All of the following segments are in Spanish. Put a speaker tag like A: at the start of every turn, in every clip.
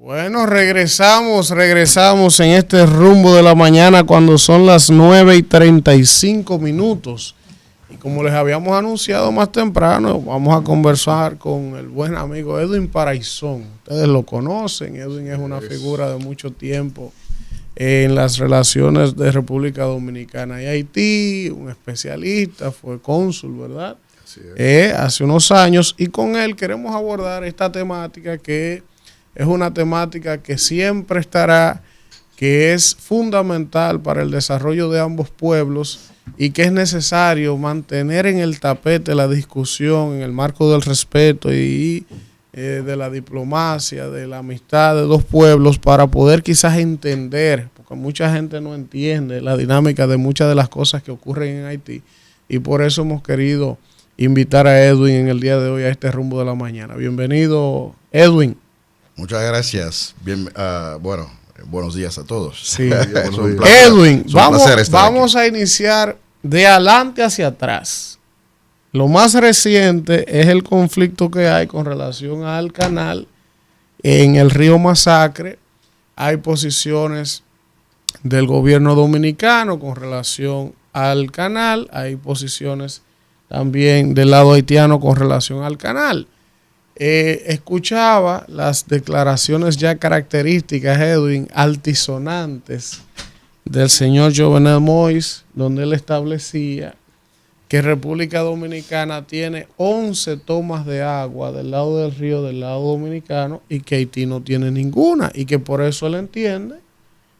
A: Bueno, regresamos en este rumbo de la mañana cuando son las 9:35. Y como les habíamos anunciado más temprano, vamos a conversar con el buen amigo Edwin Paraizón. Ustedes lo conocen, Edwin es una figura de mucho tiempo en las relaciones de República Dominicana y Haití, un especialista, fue cónsul, ¿verdad? Hace unos años, y con él queremos abordar esta temática que es una temática que siempre estará, que es fundamental para el desarrollo de ambos pueblos y que es necesario mantener en el tapete la discusión en el marco del respeto y de la diplomacia, de la amistad de dos pueblos, para poder quizás entender, porque mucha gente no entiende la dinámica de muchas de las cosas que ocurren en Haití, y por eso hemos querido invitar a Edwin en el día de hoy a este rumbo de la mañana. Bienvenido, Edwin.
B: Muchas gracias. Buenos días a todos.
A: Sí. Edwin, vamos a iniciar de adelante hacia atrás. Lo más reciente es el conflicto que hay con relación al canal en el río Masacre. Hay posiciones del gobierno dominicano con relación al canal. Hay posiciones también del lado haitiano con relación al canal. Escuchaba las declaraciones ya características, Edwin, altisonantes del señor Jovenel Moïse, donde él establecía que República Dominicana tiene 11 tomas de agua del lado del río, del lado dominicano, y que Haití no tiene ninguna, y que por eso él entiende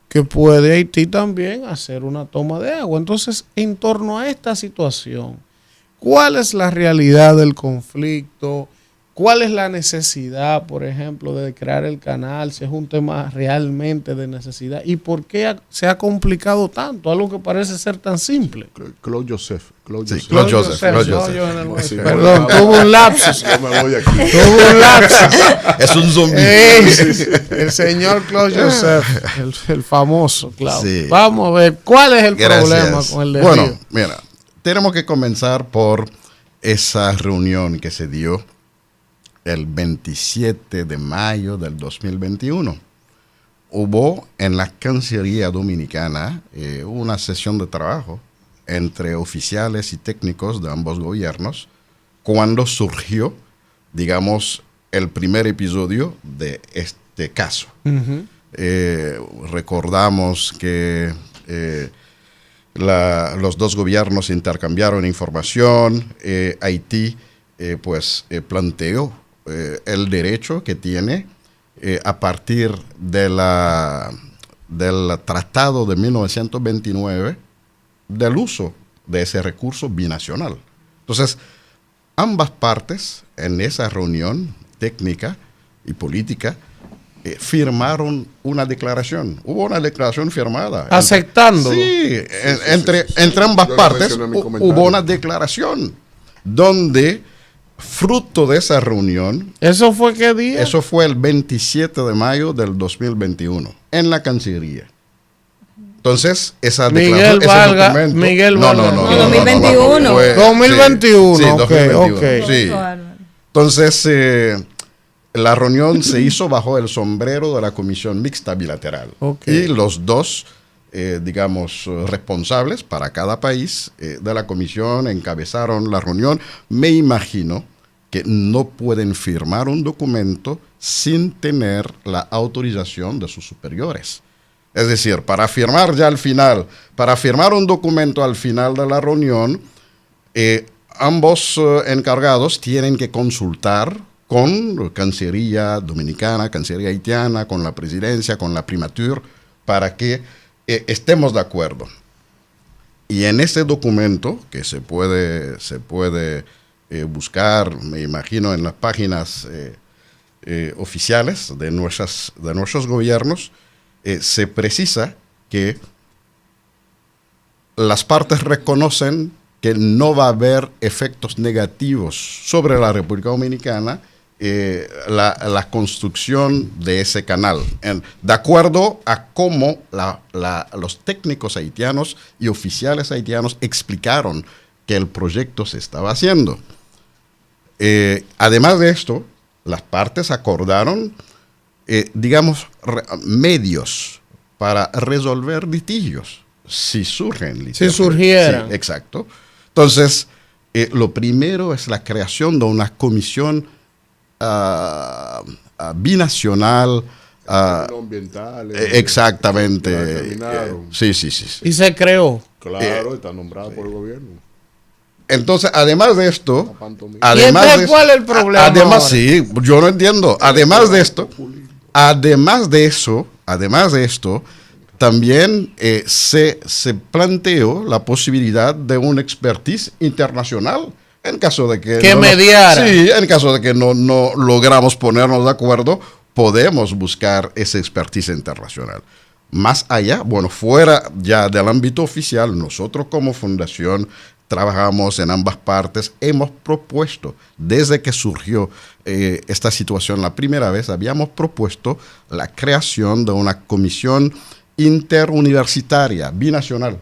A: que puede Haití también hacer una toma de agua. Entonces, en torno a esta situación, ¿cuál es la realidad del conflicto? ¿Cuál es la necesidad, por ejemplo, de crear el canal? Si es un tema realmente de necesidad. ¿Y por qué se ha complicado tanto? Algo que parece ser tan simple.
C: Claude Joseph.
A: Perdón, tuvo un lapsus. Tuvo un lapsus.
B: Es un zombie.
A: El señor Claude Joseph, el famoso Claude. Sí. Vamos a ver, ¿cuál es el problema con el desvío?
B: Bueno, mira, tenemos que comenzar por esa reunión que se dio el 27 de mayo del 2021. Hubo en la Cancillería Dominicana una sesión de trabajo entre oficiales y técnicos de ambos gobiernos cuando surgió, digamos, el primer episodio de este caso. Recordamos que los dos gobiernos intercambiaron información. Haití planteó el derecho que tiene a partir del Tratado de 1929 del uso de ese recurso binacional. Entonces, ambas partes en esa reunión técnica y política firmaron una declaración. Hubo una declaración firmada.
A: ¿Aceptando?
B: Sí, entre ambas partes hubo una declaración donde, fruto de esa reunión.
A: ¿Eso fue qué día?
B: Eso fue el 27 de mayo del 2021, en la Cancillería. Entonces, esa declaración, ese documento...
A: Miguel Valga.
D: No, 2021.
A: 2021,
B: sí, 2021.
A: Okay.
B: Sí. Entonces, la reunión se hizo bajo el sombrero de la Comisión Mixta Bilateral. Y los dos, responsables para cada país de la comisión encabezaron la reunión. Me imagino que no pueden firmar un documento sin tener la autorización de sus superiores. Es decir, para firmar un documento al final de la reunión, ambos encargados tienen que consultar con Cancillería Dominicana, Cancillería Haitiana, con la Presidencia, con la Primatura, para que estemos de acuerdo. Y en ese documento, que se puede buscar, me imagino, en las páginas oficiales de nuestros gobiernos, se precisa que las partes reconocen que no va a haber efectos negativos sobre la República Dominicana la construcción de ese canal, de acuerdo a cómo los técnicos haitianos y oficiales haitianos explicaron que el proyecto se estaba haciendo. Además de esto, las partes acordaron digamos, medios para resolver litigios, si surgen litigios.
A: Si surgieran.
B: Sí, exacto. Entonces, lo primero es la creación de una comisión binacional.
C: Ambientales.
B: Exactamente. Sí.
A: Y se creó.
C: Claro, está nombrado por el gobierno.
B: Entonces, además de esto,
A: ¿cuál es el problema?
B: Además, sí, yo no entiendo. Además de esto, también se planteó la posibilidad de un expertise internacional en caso de que
A: mediara.
B: Sí, en caso de que no logramos ponernos de acuerdo, podemos buscar ese expertise internacional. Más allá, fuera ya del ámbito oficial, nosotros como fundación trabajamos en ambas partes. Hemos propuesto, desde que surgió esta situación la primera vez, habíamos propuesto la creación de una comisión interuniversitaria, binacional,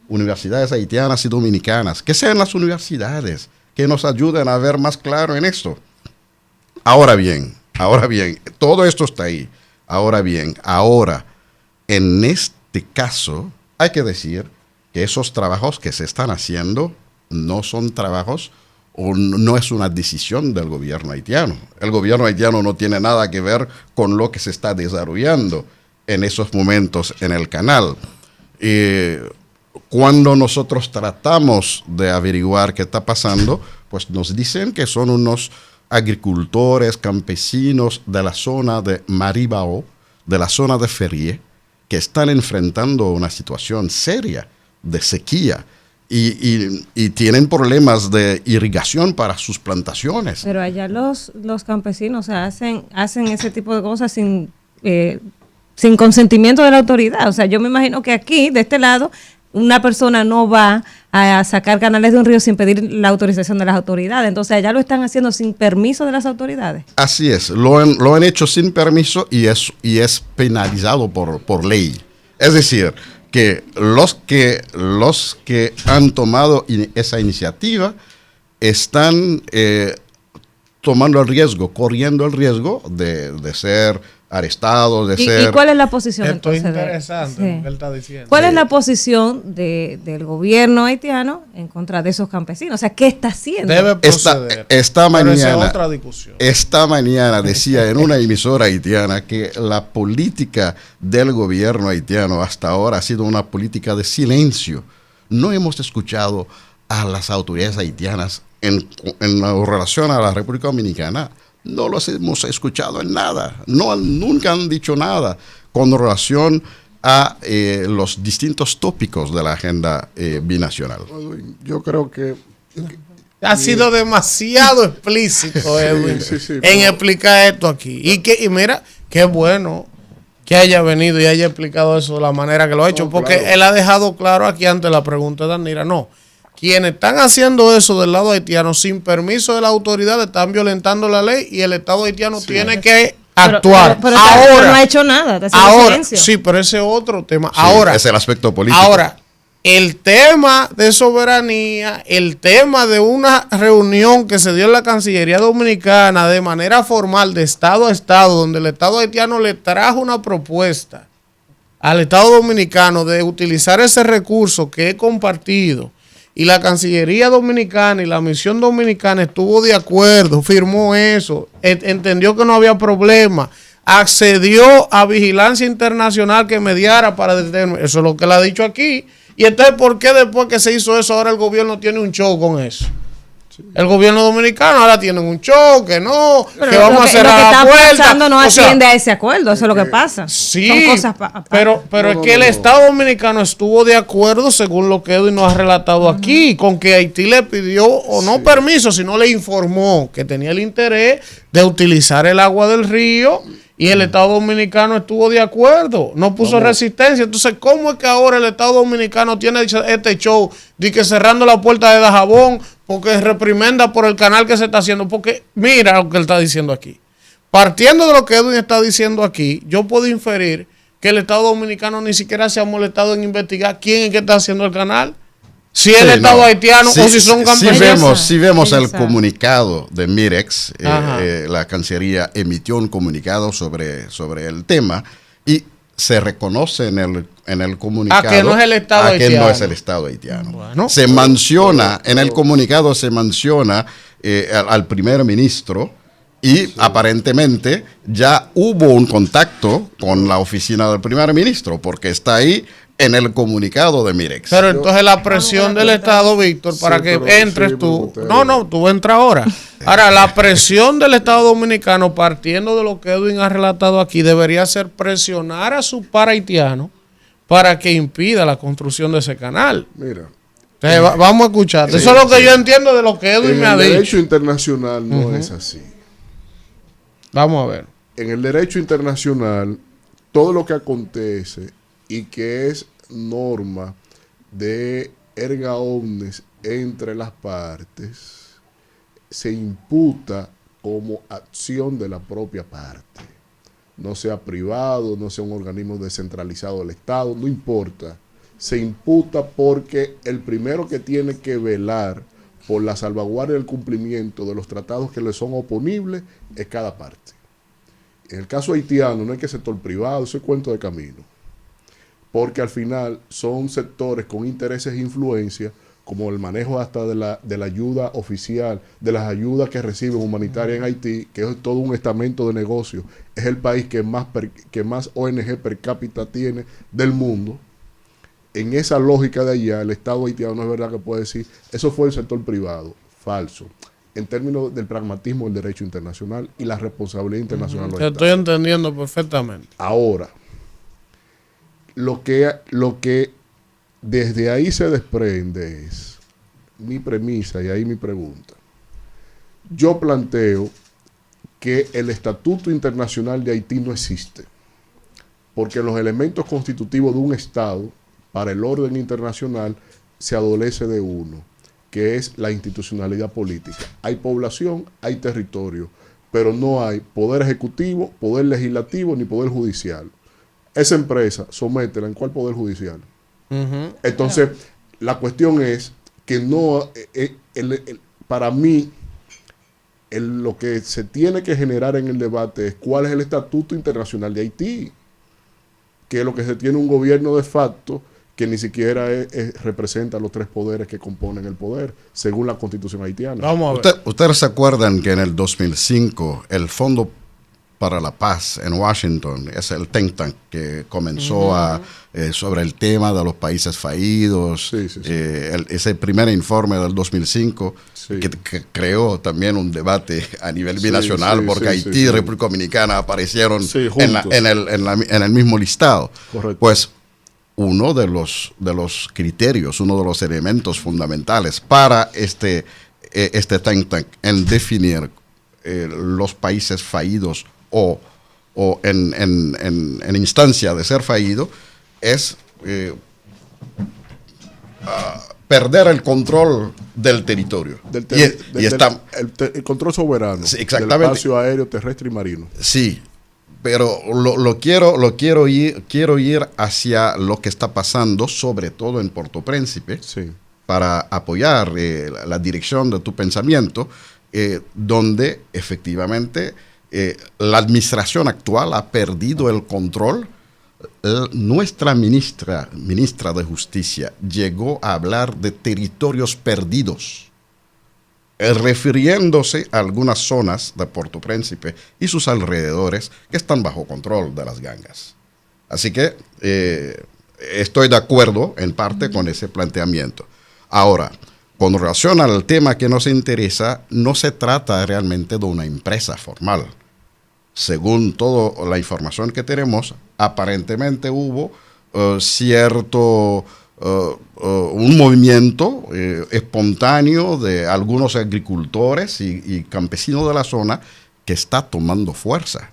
B: universidades haitianas y dominicanas, que sean las universidades que nos ayuden a ver más claro en esto. Ahora bien, todo esto está ahí. Ahora bien, en este caso, hay que decir que esos trabajos que se están haciendo no son trabajos o no es una decisión del gobierno haitiano. El gobierno haitiano no tiene nada que ver con lo que se está desarrollando en esos momentos en el canal. Cuando nosotros tratamos de averiguar qué está pasando, pues nos dicen que son unos agricultores, campesinos de la zona de Maribao, de la zona de Ferrié, que están enfrentando una situación seria de sequía y tienen problemas de irrigación para sus plantaciones.
D: Pero allá los campesinos hacen ese tipo de cosas sin consentimiento de la autoridad. O sea, yo me imagino que aquí, de este lado, una persona no va a sacar canales de un río sin pedir la autorización de las autoridades. Entonces, allá lo están haciendo sin permiso de las autoridades.
B: Así es, lo han hecho sin permiso y es penalizado por ley. Es decir, que los que han tomado esa iniciativa están corriendo el riesgo de ser arrestados,
D: ¿Y cuál es la posición?
A: Esto es
D: entonces,
A: interesante lo que él está diciendo.
D: ¿Cuál es la posición del gobierno haitiano en contra de esos campesinos? O sea, ¿qué está haciendo?
A: Debe proceder.
B: Esta mañana,
A: esa es otra discusión.
B: Esta mañana decía en una emisora haitiana que la política del gobierno haitiano hasta ahora ha sido una política de silencio. No hemos escuchado a las autoridades haitianas en relación a la República Dominicana. No los hemos escuchado en nada, nunca han dicho nada con relación a los distintos tópicos de la agenda binacional.
C: Yo creo que
A: ha sido demasiado explícito, Edwin, en explicar esto aquí. Y mira, qué bueno que haya venido y haya explicado eso de la manera que lo ha hecho, porque claro, él ha dejado claro aquí ante la pregunta de Danira, quienes están haciendo eso del lado haitiano sin permiso de la autoridad están violentando la ley y el Estado haitiano tiene que actuar.
D: Pero ahora no ha hecho nada.
A: Ahora, sí, pero ese es otro tema.
B: Sí,
A: ahora
B: es el aspecto político.
A: Ahora, el tema de soberanía, el tema de una reunión que se dio en la Cancillería Dominicana de manera formal de Estado a Estado, donde el Estado haitiano le trajo una propuesta al Estado Dominicano de utilizar ese recurso que he compartido. Y la Cancillería Dominicana y la Misión Dominicana estuvo de acuerdo, firmó eso, entendió que no había problema, accedió a vigilancia internacional que mediara para detener. Eso es lo que él ha dicho aquí. Y entonces, ¿por qué después que se hizo eso, ahora el gobierno tiene un show con eso? El gobierno dominicano ahora tiene un show, que no,
D: pero
A: que vamos a cerrar la puerta.
D: Lo que está pasando no atiende a ese acuerdo, eso es lo que pasa.
A: Sí,
D: son cosas
A: pero es que el Estado Dominicano estuvo de acuerdo, según lo que Edwin nos ha relatado aquí, con que Haití le pidió, o no permiso, sino le informó que tenía el interés de utilizar el agua del río. Y el Estado Dominicano estuvo de acuerdo, no puso resistencia. Entonces, ¿cómo es que ahora el Estado Dominicano tiene este show de que cerrando la puerta de Dajabón porque reprimenda por el canal que se está haciendo? Porque mira lo que él está diciendo aquí. Partiendo de lo que Edwin está diciendo aquí, yo puedo inferir que el Estado Dominicano ni siquiera se ha molestado en investigar quién es que está haciendo el canal. si el Estado haitiano o si son campesinos.
B: Si vemos el comunicado de Mirex, la Cancillería emitió un comunicado sobre el tema y se reconoce en el comunicado
A: que no es el Estado haitiano.
B: Que no es el Estado haitiano.
A: Bueno,
B: se menciona, en el comunicado se menciona al primer ministro y aparentemente ya hubo un contacto con la oficina del primer ministro porque está ahí en el comunicado de Mirex.
A: Pero entonces la presión del Estado, Víctor, para que entres tú. No, tú entras ahora. Ahora, la presión del Estado dominicano, partiendo de lo que Edwin ha relatado aquí, debería ser presionar a su par haitiano para que impida la construcción de ese canal.
C: Mira.
A: Entonces, vamos a escuchar. Eso es lo que yo entiendo de lo que Edwin me ha dicho.
C: En el derecho internacional no es así.
A: Vamos a ver.
C: En el derecho internacional, todo lo que acontece y que es norma de erga omnes entre las partes, se imputa como acción de la propia parte. No sea privado, no sea un organismo descentralizado del Estado, no importa. Se imputa porque el primero que tiene que velar por la salvaguardia del cumplimiento de los tratados que le son oponibles es cada parte. En el caso haitiano no hay que sector privado, eso es cuento de camino. Porque al final son sectores con intereses e influencias, como el manejo hasta de la ayuda oficial, de las ayudas que reciben humanitarias en Haití, que es todo un estamento de negocio. Es el país que más ONG per cápita tiene del mundo. En esa lógica de allá, el Estado haitiano no es verdad que puede decir, eso fue el sector privado. Falso. En términos del pragmatismo del derecho internacional y la responsabilidad internacional.
A: Te estoy entendiendo perfectamente.
C: Ahora, lo que desde ahí se desprende es mi premisa y ahí mi pregunta. Yo planteo que el Estatuto Internacional de Haití no existe, porque los elementos constitutivos de un Estado para el orden internacional se adolece de uno, que es la institucionalidad política. Hay población, hay territorio, pero no hay poder ejecutivo, poder legislativo ni poder judicial. Esa empresa, sométela en cuál poder judicial. Entonces, la cuestión es que no, para mí, lo que se tiene que generar en el debate es cuál es el Estatuto Internacional de Haití, que es lo que se tiene un gobierno de facto que ni siquiera representa los tres poderes que componen el poder, según la Constitución haitiana.
A: Vamos a ver.
B: ¿Ustedes se acuerdan que en el 2005 el Fondo para la Paz en Washington, es el think tank que comenzó sobre el tema de los países fallidos, ese primer informe del 2005 que creó también un debate a nivel binacional porque Haití y República Dominicana aparecieron en el mismo listado.
C: Correcto.
B: Pues uno de los criterios, uno de los elementos fundamentales para este think tank en definir los países fallidos o en instancia de ser fallido es perder el control del territorio.
C: El control soberano del espacio aéreo, terrestre y marino.
B: Sí, pero quiero ir hacia lo que está pasando, sobre todo en Puerto Príncipe, para apoyar la dirección de tu pensamiento, donde efectivamente la administración actual ha perdido el control. Nuestra ministra de Justicia llegó a hablar de territorios perdidos, refiriéndose a algunas zonas de Puerto Príncipe y sus alrededores que están bajo control de las gangas. Así que estoy de acuerdo en parte con ese planteamiento. Ahora, con relación al tema que nos interesa, no se trata realmente de una empresa formal. Según toda la información que tenemos, aparentemente hubo un movimiento espontáneo de algunos agricultores y campesinos de la zona que está tomando fuerza.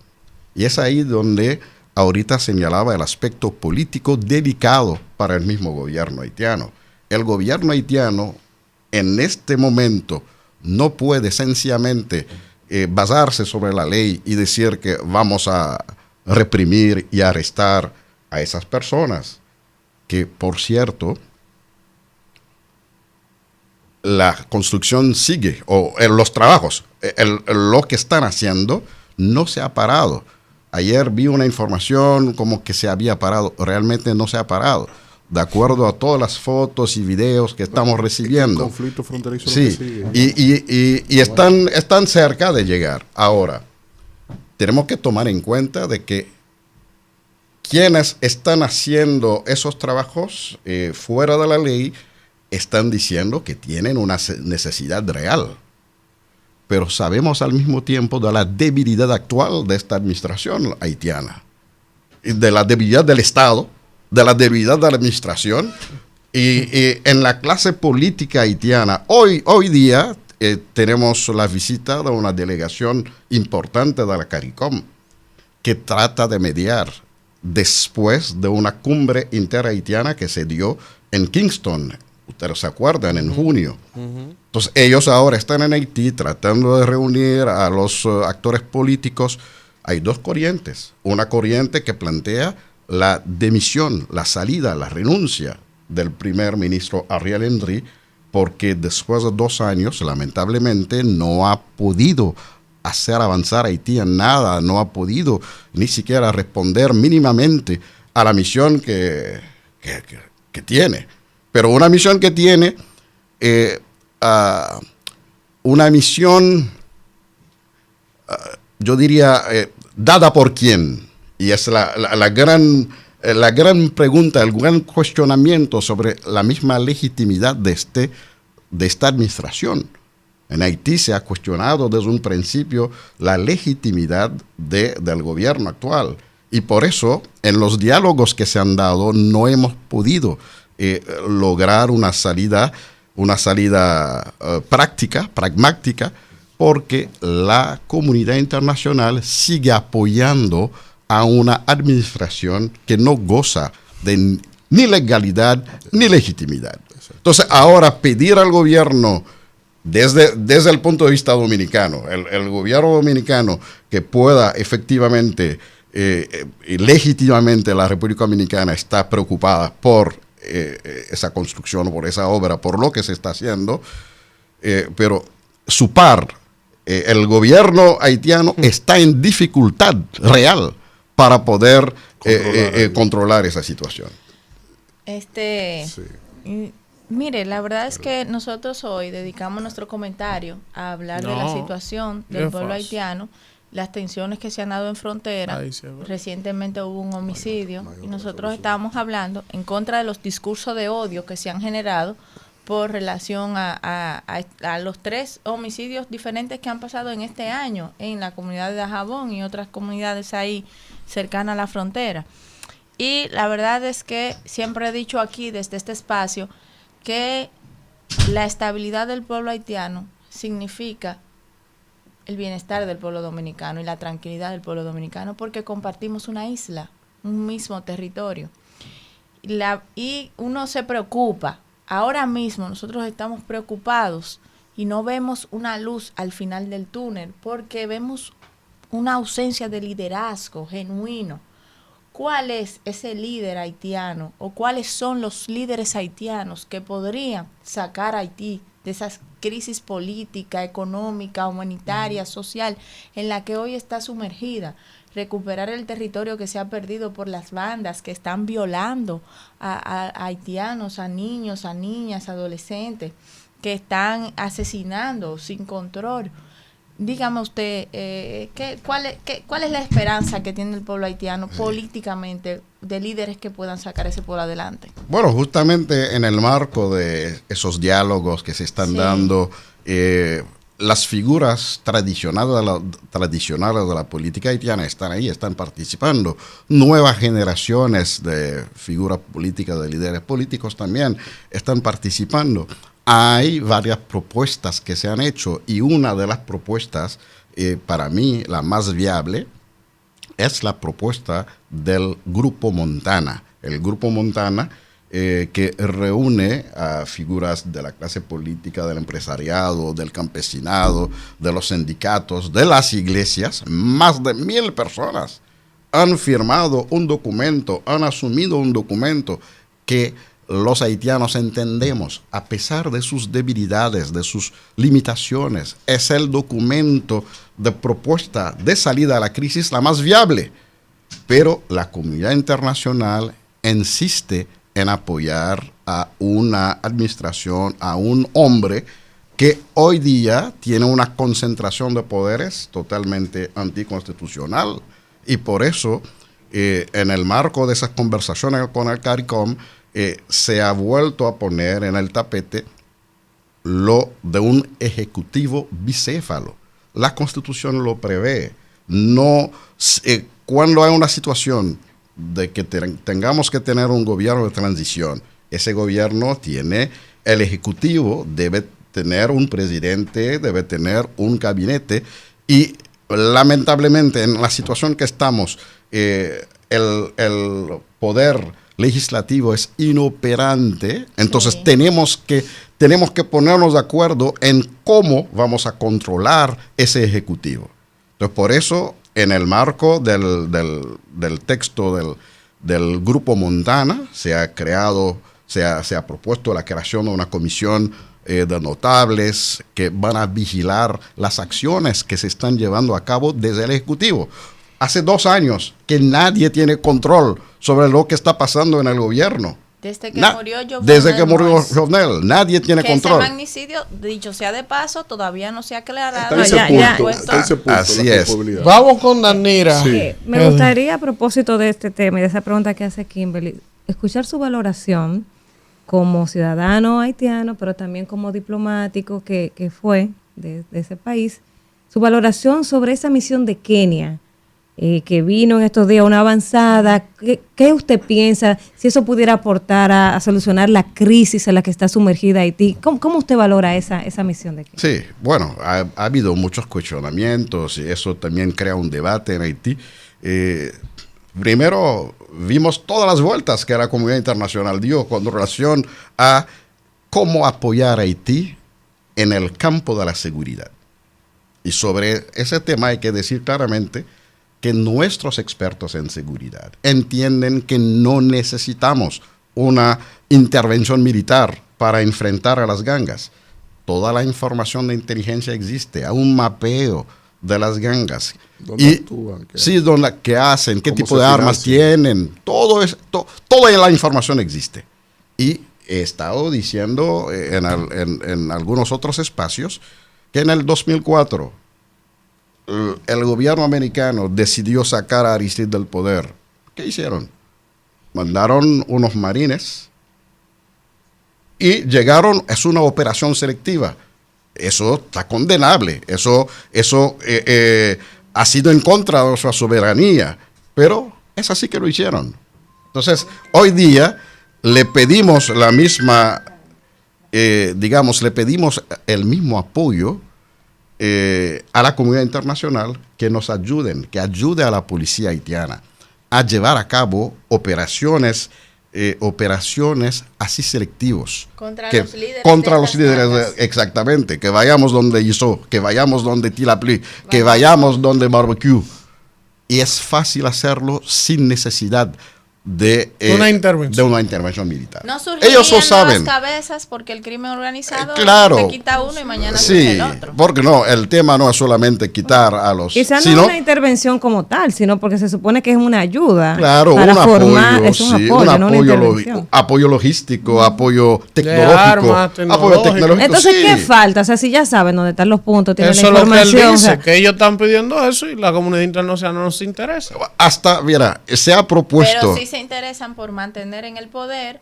B: Y es ahí donde ahorita señalaba el aspecto político delicado para el mismo gobierno haitiano. El gobierno haitiano en este momento no puede sencillamente basarse sobre la ley y decir que vamos a reprimir y arrestar a esas personas, que por cierto la construcción sigue, o los trabajos, lo que están haciendo no se ha parado. Ayer vi una información como que se había parado, realmente no se ha parado, de acuerdo a todas las fotos y videos que estamos recibiendo.
C: El conflicto fronterizo
B: sí,
C: lo que sigue.
B: y están cerca de llegar. Ahora, tenemos que tomar en cuenta de que quienes están haciendo esos trabajos fuera de la ley están diciendo que tienen una necesidad real. Pero sabemos al mismo tiempo de la debilidad actual de esta administración haitiana, y de la debilidad del Estado, de la debilidad de la administración, y en la clase política haitiana. Hoy día tenemos la visita de una delegación importante de la CARICOM, que trata de mediar después de una cumbre interhaitiana que se dio en Kingston. Ustedes se acuerdan, en junio. Entonces, ellos ahora están en Haití tratando de reunir a los actores políticos. Hay dos corrientes. Una corriente que plantea la demisión, la salida, la renuncia del primer ministro Ariel Henry, porque después de 2 años, lamentablemente, no ha podido hacer avanzar a Haití en nada, no ha podido ni siquiera responder mínimamente a la misión que tiene. Pero una misión que tiene, una misión, yo diría, dada por quién. Y es la gran pregunta, el gran cuestionamiento sobre la misma legitimidad de esta administración. En Haití se ha cuestionado desde un principio la legitimidad del gobierno actual. Y por eso, en los diálogos que se han dado, no hemos podido lograr una salida práctica, pragmática, porque la comunidad internacional sigue apoyando a una administración que no goza de ni legalidad ni legitimidad. Entonces, ahora pedir al gobierno, desde el punto de vista dominicano, el gobierno dominicano que pueda efectivamente, legítimamente la República Dominicana está preocupada por esa construcción, por esa obra, por lo que se está haciendo, pero su par, el gobierno haitiano está en dificultad real para poder controlar esa situación.
E: Mire, la verdad es que nosotros hoy dedicamos nuestro comentario a hablar de la situación del pueblo haitiano, las tensiones que se han dado en frontera. Recientemente hubo un homicidio y nosotros estábamos hablando en contra de los discursos de odio que se han generado por relación a los 3 homicidios diferentes que han pasado en este año en la comunidad de Dajabón y otras comunidades ahí cercanas a la frontera. Y la verdad es que siempre he dicho aquí desde este espacio que la estabilidad del pueblo haitiano significa el bienestar del pueblo dominicano y la tranquilidad del pueblo dominicano, porque compartimos una isla, un mismo territorio. Y uno se preocupa. Ahora mismo nosotros estamos preocupados y no vemos una luz al final del túnel porque vemos una ausencia de liderazgo genuino. ¿Cuál es ese líder haitiano o cuáles son los líderes haitianos que podrían sacar a Haití de esas crisis política, económica, humanitaria, social, en la que hoy está sumergida? Recuperar el territorio que se ha perdido por las bandas que están violando a haitianos, a niños, a niñas, adolescentes, que están asesinando sin control. Dígame usted, ¿cuál es la esperanza que tiene el pueblo haitiano políticamente de líderes que puedan sacar ese pueblo adelante?
B: Bueno, justamente en el marco de esos diálogos que se están dando, las figuras tradicionales de la política haitiana están ahí, están participando. Nuevas generaciones de figuras políticas, de líderes políticos también están participando. Hay varias propuestas que se han hecho y una de las propuestas, para mí la más viable, es la propuesta del Grupo Montana. El Grupo Montana que reúne a figuras de la clase política, del empresariado, del campesinado, de los sindicatos, de las iglesias. Más de 1,000 personas han firmado un documento, han asumido un documento que los haitianos entendemos, a pesar de sus debilidades, de sus limitaciones, es el documento de propuesta de salida a la crisis la más viable. Pero la comunidad internacional insiste en apoyar a una administración, a un hombre que hoy día tiene una concentración de poderes totalmente anticonstitucional. Y por eso, en el marco de esas conversaciones con el CARICOM, se ha vuelto a poner en el tapete lo de un ejecutivo bicéfalo. La Constitución lo prevé. No, cuando hay una situación de que tengamos que tener un gobierno de transición, ese gobierno tiene, el ejecutivo debe tener un presidente, debe tener un gabinete, y lamentablemente en la situación que estamos, el poder legislativo es inoperante, entonces tenemos que ponernos de acuerdo en cómo vamos a controlar ese ejecutivo. Entonces, por eso, en el marco del texto del Grupo Montana, se ha propuesto la creación de una comisión de notables que van a vigilar las acciones que se están llevando a cabo desde el Ejecutivo. Hace 2 años que nadie tiene control sobre lo que está pasando en el gobierno.
E: Desde que murió Jovenel.
B: Desde que murió Jovenel, nadie tiene control.
E: Ese magnicidio, dicho sea de paso, todavía no se ha aclarado.
C: Está en ese punto,
B: así es.
A: Vamos con Danira.
C: Sí.
D: Me gustaría, a propósito de este tema y de esa pregunta que hace Kimberly, escuchar su valoración como ciudadano haitiano, pero también como diplomático que fue de ese país, su valoración sobre esa misión de Kenia, que vino en estos días, una avanzada. ¿Qué usted piensa si eso pudiera aportar a solucionar la crisis en la que está sumergida Haití? ¿Cómo usted valora esa misión de Kenia?
B: Sí, bueno, ha habido muchos cuestionamientos y eso también crea un debate en Haití. Primero, vimos todas las vueltas que la comunidad internacional dio con relación a cómo apoyar a Haití en el campo de la seguridad. Y sobre ese tema hay que decir claramente que nuestros expertos en seguridad entienden que no necesitamos una intervención militar para enfrentar a las gangas. Toda la información de inteligencia existe, hay un mapeo de las gangas.
C: ¿Dónde actúan?
B: ¿Qué hacen? ¿Qué tipo de armas tienen? Toda la información existe. Y he estado diciendo en algunos otros espacios que en el 2004 el gobierno americano decidió sacar a Aristide del poder. ¿Qué hicieron? Mandaron unos marines y llegaron, es una operación selectiva. Eso está condenable. Eso ha sido en contra de nuestra soberanía. Pero es así que lo hicieron. Entonces, hoy día le pedimos le pedimos el mismo apoyo a la comunidad internacional, que nos ayuden, que ayude a la policía haitiana a llevar a cabo operaciones así selectivos. Contra los líderes. Exactamente. Que vayamos donde Iso, que vayamos donde Tilapli, que vayamos donde Barbecue. Y es fácil hacerlo sin necesidad de una intervención militar.
E: No ellos lo saben. Las cabezas porque el crimen organizado se quita uno y mañana se el otro.
B: Porque no, el tema no es solamente quitar a los...
D: Quizás no es una intervención como tal, sino porque se supone que es una ayuda.
B: Claro,
D: para
B: formar,
D: es un apoyo, no una intervención.
B: Apoyo logístico, apoyo tecnológico. Apoyo tecnológico.
D: Entonces, ¿qué falta? O sea, si ya saben dónde están los puntos, tienen
A: eso
D: la información.
A: Eso es lo que él dice, que ellos están pidiendo eso y la comunidad internacional no nos interesa.
B: Hasta, mira, se ha propuesto...
E: Pero sí se interesan por mantener en el poder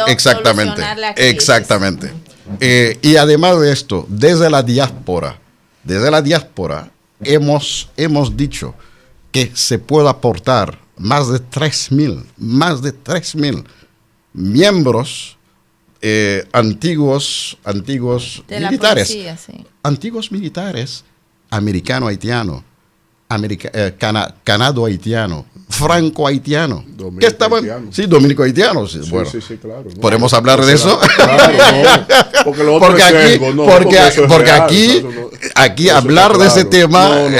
E: exactamente.
B: Y además de esto, desde la diáspora hemos dicho que se puede aportar más de 3,000 miembros antiguos militares.
E: Policía, sí.
B: Antiguos militares americano-haitiano, canado-haitiano, franco-haitiano.
C: Dominico-haitiano.
B: Sí, dominico-haitiano. Sí,
C: Sí,
B: bueno,
C: sí, claro. No,
B: ¿podemos hablar de eso?
C: Claro, no. Porque lo otro
B: Porque
C: es
B: aquí,
C: sesgo, no,
B: porque
C: real,
B: aquí,
C: eso no-
B: aquí
C: eso
B: hablar
C: está
B: de ese
C: claro.
B: tema,
C: No, no,
B: en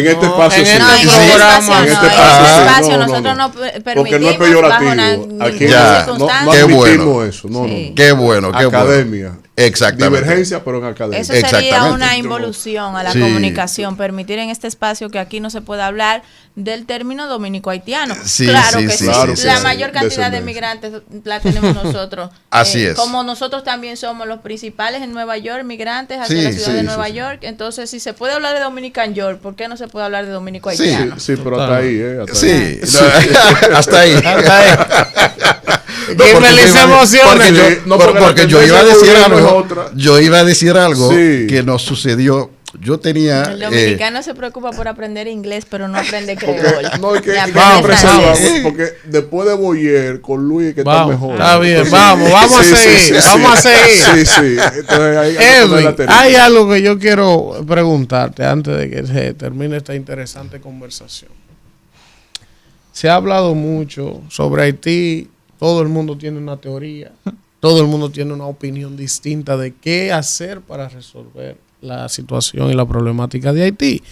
C: este espacio
A: en
C: sí.
A: este
E: No, en
B: Sí,
E: este espacio
A: programa,
E: no,
C: en
E: en
C: este
E: este
C: espacio sí.
E: espacio
C: No, no,
E: nosotros
C: no.
E: no
C: Porque no es
E: permitimos bajo
C: peyorativo. Aquí
B: Ya.
E: ninguna
C: no
B: Qué
E: circunstancia.
B: bueno.
C: eso. No,
D: Sí.
C: no.
B: Qué bueno, qué
C: Academia.
B: bueno. Exactamente.
C: Divergencia, pero en academia.
E: Eso sería
B: Exactamente.
E: una involución a la
B: Sí.
E: comunicación, permitir en este espacio que aquí no se pueda hablar del término dominico-haitiano.
B: Sí,
E: claro
B: sí,
E: que
B: sí,
E: sí,
C: claro
B: sí,
E: la
B: sí.
E: mayor cantidad de
C: Descendencia.
E: migrantes la tenemos nosotros.
B: Así es.
E: Como nosotros también somos los principales en Nueva York, migrantes hacia
B: Sí,
E: la ciudad
B: sí,
E: de
B: sí,
E: Nueva
C: sí.
E: York, entonces si se puede hablar de Dominican York, ¿por qué no se puede hablar de
C: Sí,
E: dominico-haitiano?
C: sí, pero hasta ahí, hasta
B: Sí,
C: ahí.
B: no, hasta ahí. No,
A: Kimberly
B: porque
A: se
B: yo iba-
A: emociona.
B: porque yo-
C: No,
B: por-
C: porque la
B: porque yo iba a
C: tendencia
B: decir
C: del gobierno
B: algo.
C: es otra.
B: Yo iba a decir algo
C: Sí.
B: que nos sucedió. Yo tenía.
E: El dominicano se preocupa por aprender inglés, pero no aprende
C: Porque,
E: creol.
C: no, y que,
E: Ni
C: y que
E: aprende
A: Vamos,
C: reserva,
E: francés.
C: porque después de Boyer con Luis que está
A: Vamos,
C: mejor.
A: está bien,
C: Entonces,
A: vamos a seguir, vamos a seguir.
C: Sí, sí. Entonces ahí hay que poner la
A: Edwin,
C: tarea.
A: hay algo que yo quiero preguntarte antes de que se termine esta interesante conversación. Se ha hablado mucho sobre Haití, todo el mundo tiene una teoría, todo el mundo tiene una opinión distinta de qué hacer para resolver la situación y la problemática de Haití,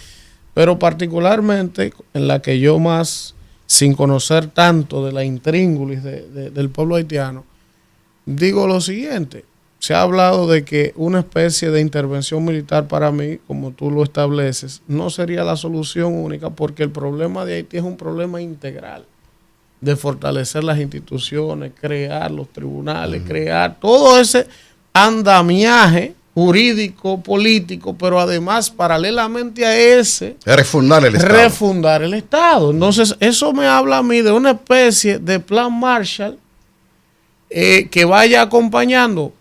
A: pero particularmente en la que yo más, sin conocer tanto de la intríngulis del pueblo haitiano, digo lo siguiente: se ha hablado de que una especie de intervención militar, para mí, como tú lo estableces, no sería la solución única, porque el problema de Haití es un problema integral, de fortalecer las instituciones, crear los tribunales, crear todo ese andamiaje jurídico, político, pero además, paralelamente a ese,
B: refundar el Estado.
A: refundar el Estado. Entonces, eso me habla a mí de una especie de plan Marshall que vaya acompañando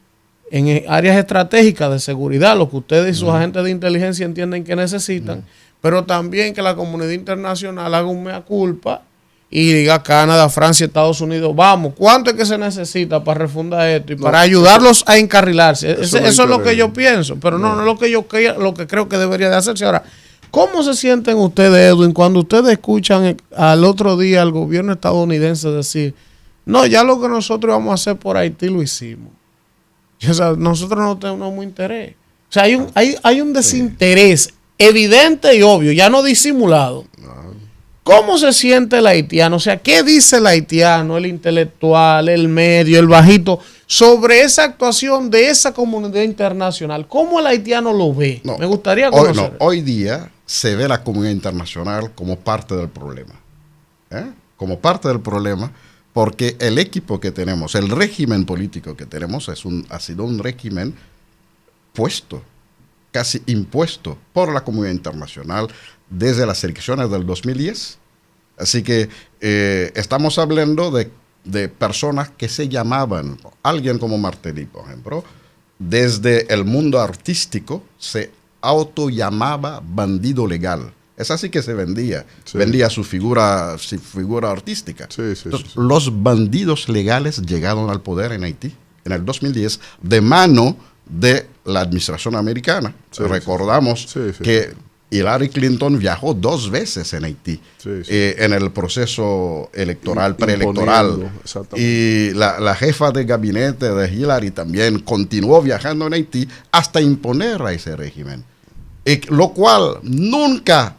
A: en áreas estratégicas de seguridad lo que ustedes y sus agentes de inteligencia entienden que necesitan, pero también que la comunidad internacional haga un mea culpa y diga: Canadá, Francia, Estados Unidos, vamos, ¿cuánto es que se necesita para refundar esto? Y para ayudarlos a encarrilarse. Eso es lo que yo pienso, pero no es lo que yo lo que creo que debería de hacerse. Ahora, ¿cómo se sienten ustedes, Edwin, cuando ustedes escuchan al otro día al gobierno estadounidense decir: no, ya lo que nosotros íbamos a hacer por Haití lo hicimos? O sea, nosotros no tenemos interés. O sea, hay un desinterés evidente y obvio, ya no disimulado. ¿Cómo se siente el haitiano? O sea, ¿qué dice el haitiano, el intelectual, el medio, el bajito, sobre esa actuación de esa comunidad internacional? ¿Cómo el haitiano lo ve?
B: No,
A: Me gustaría conocer.
B: hoy día se ve la comunidad internacional como parte del problema. Como parte del problema, porque el equipo que tenemos, el régimen político que tenemos, ha sido un régimen puesto, casi impuesto por la comunidad internacional desde las elecciones del 2010. Así que estamos hablando de personas que se llamaban, alguien como Martelly, por ejemplo, desde el mundo artístico se autollamaba bandido legal. Es así que se vendía, vendía su figura artística. Entonces, los bandidos legales llegaron al poder en Haití en el 2010 de mano de la administración americana. Recordamos que Hillary Clinton viajó 2 veces en Haití en el proceso electoral, preelectoral. Y la jefa de gabinete de Hillary también continuó viajando en Haití hasta imponer a ese régimen. Lo cual nunca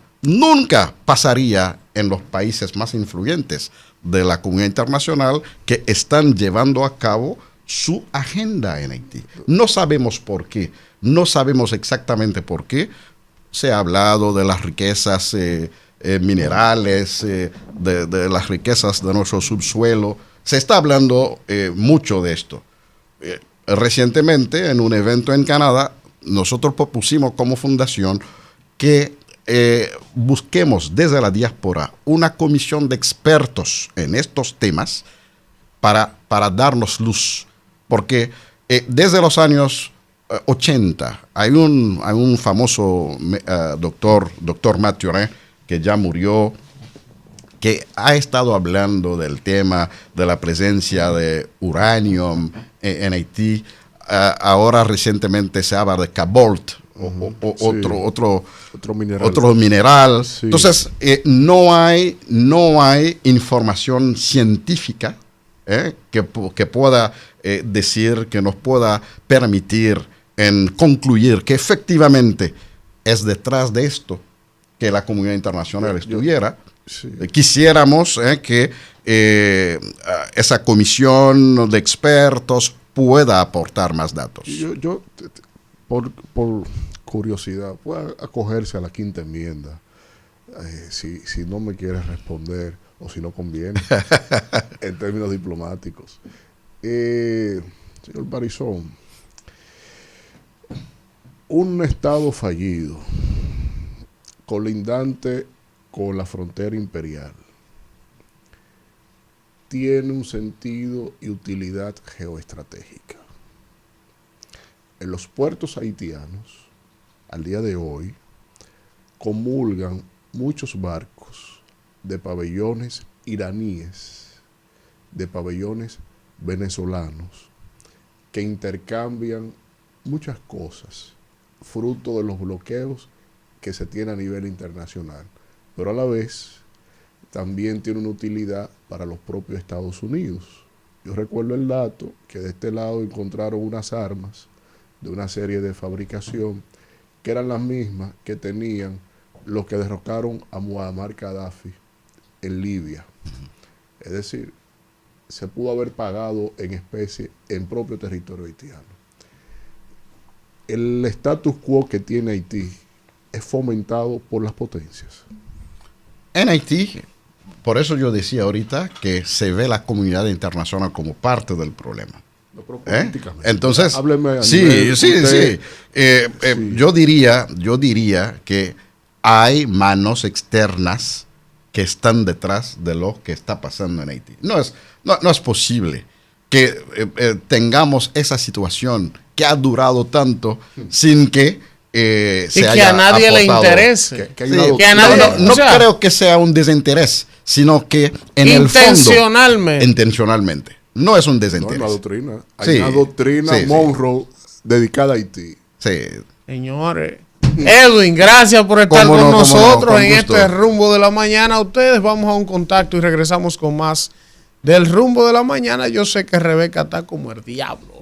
B: pasaría en los países más influyentes de la comunidad internacional que están llevando a cabo su agenda en Haití. No sabemos por qué, no sabemos exactamente por qué. Se ha hablado de las riquezas minerales, de las riquezas de nuestro subsuelo. Se está hablando mucho de esto. Recientemente, en un evento en Canadá, nosotros propusimos como fundación que busquemos desde la diáspora una comisión de expertos en estos temas para darnos luz. Porque desde los años 80 hay un famoso doctor Mathurin, que ya murió, que ha estado hablando del tema de la presencia de uranio en Haití. Ahora recientemente se habla de cobalt,
C: otro mineral.
B: Otro mineral.
C: Sí.
B: Entonces, no hay información científica que pueda decir, que nos pueda permitir en concluir que efectivamente es detrás de esto que la comunidad internacional estuviera.
C: Sí.
B: Quisiéramos que esa comisión de expertos pueda aportar más datos.
C: Yo por curiosidad, puede acogerse a la quinta enmienda, si no me quieres responder o si no conviene, en términos diplomáticos. Señor Barizón, un estado fallido, colindante con la frontera imperial, tiene un sentido y utilidad geoestratégica. En los puertos haitianos, al día de hoy, comulgan muchos barcos de pabellones iraníes, de pabellones venezolanos, que intercambian muchas cosas, fruto de los bloqueos que se tienen a nivel internacional, pero a la vez también tiene una utilidad para los propios Estados Unidos. Yo recuerdo el dato que de este lado encontraron unas armas de una serie de fabricación que eran las mismas que tenían los que derrocaron a Muammar Gaddafi en Libia. Es decir, se pudo haber pagado en especie en propio territorio haitiano. El status quo que tiene Haití es fomentado por las potencias.
B: En Haití, por eso yo decía ahorita que se ve la comunidad internacional como parte del problema. Entonces, sí. Yo diría que hay manos externas que están detrás de lo que está pasando en Haití. No es posible que tengamos esa situación que ha durado tanto sin que se haya
A: que a nadie le interese.
B: No creo que sea un desinterés, sino que en el fondo, intencionalmente. No es un desinterés.
C: No, una doctrina. Hay una doctrina Monroe dedicada a Haití.
B: Sí.
A: Señores, Edwin, gracias por estar con nosotros en este Rumbo de la Mañana. Ustedes vamos a un contacto y regresamos con más del Rumbo de la Mañana. Yo sé que Rebeca está como el diablo.